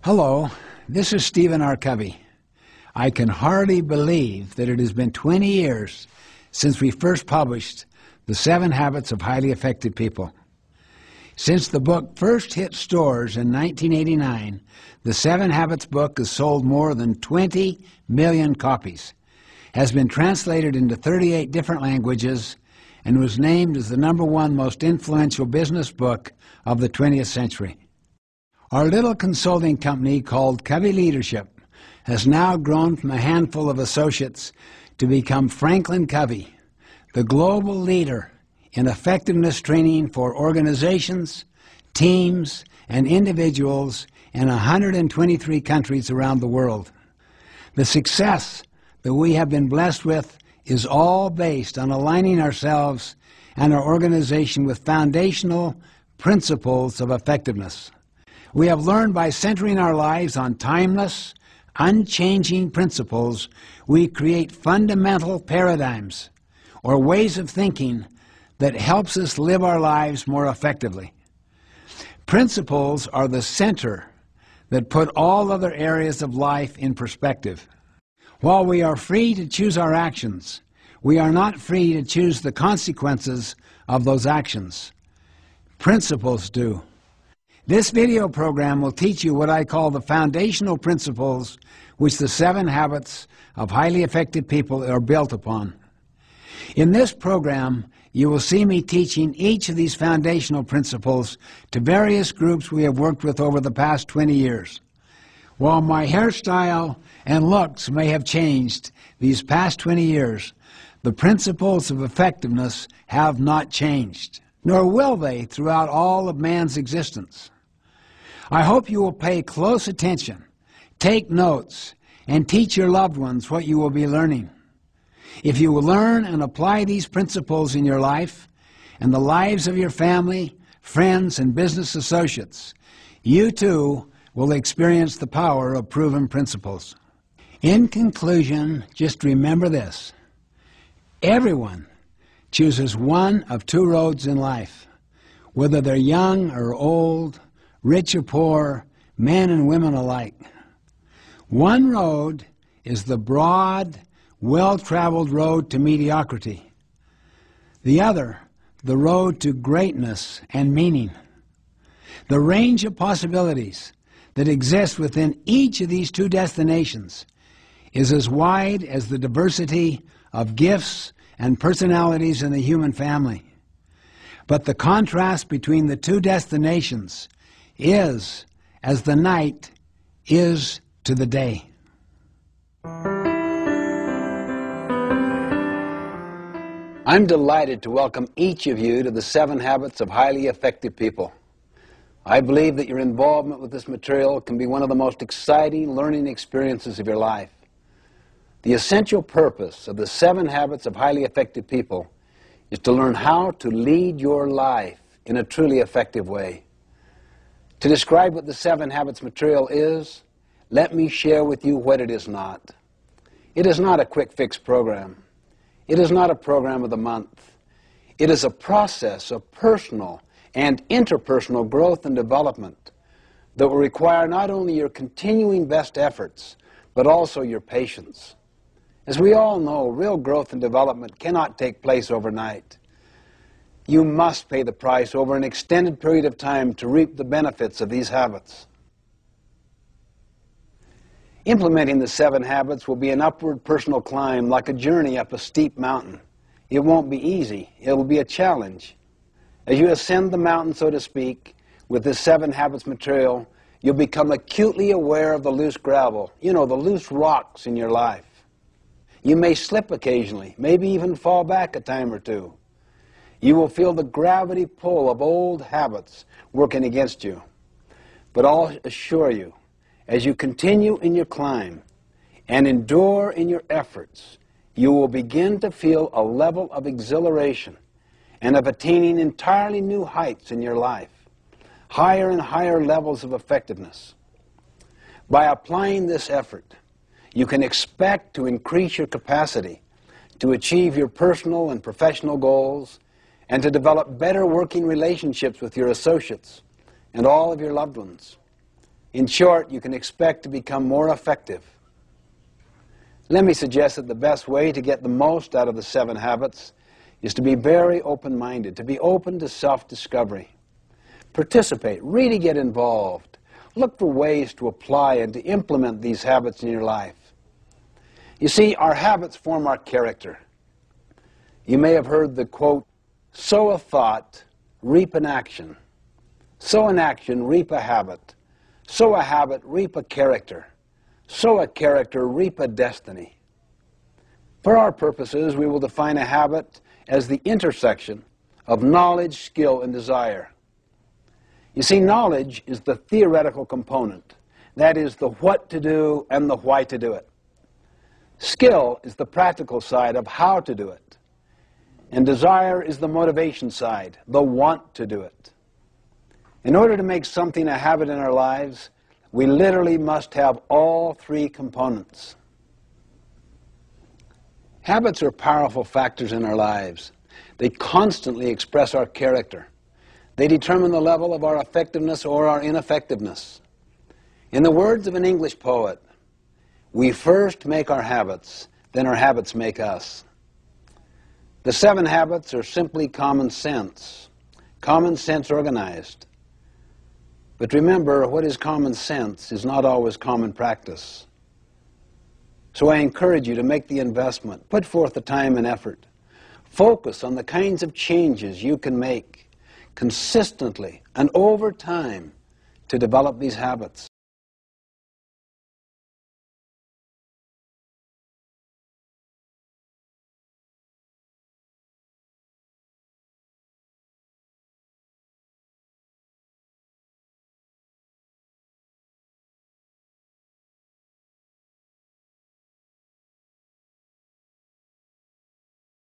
Hello, this is Stephen R. Covey. I can hardly believe that it has been 20 years since we first published The 7 Habits of Highly Effective People. Since the book first hit stores in 1989, the 7 Habits book has sold more than 20 million copies, has been translated into 38 different languages, and was named as the #1 most influential business book of the 20th century. Our little consulting company called Covey Leadership has now grown from a handful of associates to become Franklin Covey, the global leader in effectiveness training for organizations, teams, and individuals in 123 countries around the world. The success that we have been blessed with is all based on aligning ourselves and our organization with foundational principles of effectiveness. We have learned by centering our lives on timeless, unchanging principles, we create fundamental paradigms or ways of thinking that helps us live our lives more effectively. Principles are the center that put all other areas of life in perspective. While we are free to choose our actions, we are not free to choose the consequences of those actions. Principles do. This video program will teach you what I call the foundational principles which the 7 Habits of Highly Effective People are built upon. In this program, you will see me teaching each of these foundational principles to various groups we have worked with over the past 20 years. While my hairstyle and looks may have changed these past 20 years, the principles of effectiveness have not changed, nor will they throughout all of man's existence. I hope you will pay close attention, take notes, and teach your loved ones what you will be learning. If you will learn and apply these principles in your life and the lives of your family, friends, and business associates, you too will experience the power of proven principles. In conclusion, just remember this. Everyone chooses one of 2 roads in life, whether they're young or old, rich or poor, men and women alike. One road is the broad, well-traveled road to mediocrity. The other, the road to greatness and meaning. The range of possibilities that exist within each of these 2 destinations is as wide as the diversity of gifts and personalities in the human family. But the contrast between the 2 destinations is as the night is to the day. I'm delighted to welcome each of you to the 7 Habits of Highly Effective People. I believe that your involvement with this material can be one of the most exciting learning experiences of your life. The essential purpose of the 7 Habits of Highly Effective People is to learn how to lead your life in a truly effective way. To describe what the 7 Habits material is, let me share with you what it is not. It is not a quick fix program. It is not a program of the month. It is a process of personal and interpersonal growth and development that will require not only your continuing best efforts, but also your patience. As we all know, real growth and development cannot take place overnight. You must pay the price over an extended period of time to reap the benefits of these habits. Implementing the 7 habits will be an upward personal climb like a journey up a steep mountain. It won't be easy. It will be a challenge. As you ascend the mountain, so to speak, with this 7 habits material, you'll become acutely aware of the loose gravel, the loose rocks in your life. You may slip occasionally, maybe even fall back a time or 2. You will feel the gravity pull of old habits working against you. But I'll assure you, as you continue in your climb and endure in your efforts, you will begin to feel a level of exhilaration and of attaining entirely new heights in your life, higher and higher levels of effectiveness. By applying this effort, you can expect to increase your capacity to achieve your personal and professional goals and to develop better working relationships with your associates and all of your loved ones. In short, you can expect to become more effective. Let me suggest that the best way to get the most out of the 7 habits is to be very open-minded, to be open to self-discovery. Participate, really get involved. Look for ways to apply and to implement these habits in your life. You see, our habits form our character. You may have heard the quote, sow a thought, reap an action. Sow an action, reap a habit. Sow a habit, reap a character. Sow a character, reap a destiny. For our purposes, we will define a habit as the intersection of knowledge, skill, and desire. You see, knowledge is the theoretical component. That is the what to do and the why to do it. Skill is the practical side of how to do it. And desire is the motivation side, the want to do it. In order to make something a habit in our lives, we literally must have all 3 components. Habits are powerful factors in our lives. They constantly express our character. They determine the level of our effectiveness or our ineffectiveness. In the words of an English poet, we first make our habits, then our habits make us. The 7 habits are simply common sense organized. But remember, what is common sense is not always common practice. So I encourage you to make the investment, put forth the time and effort. Focus on the kinds of changes you can make consistently and over time to develop these habits.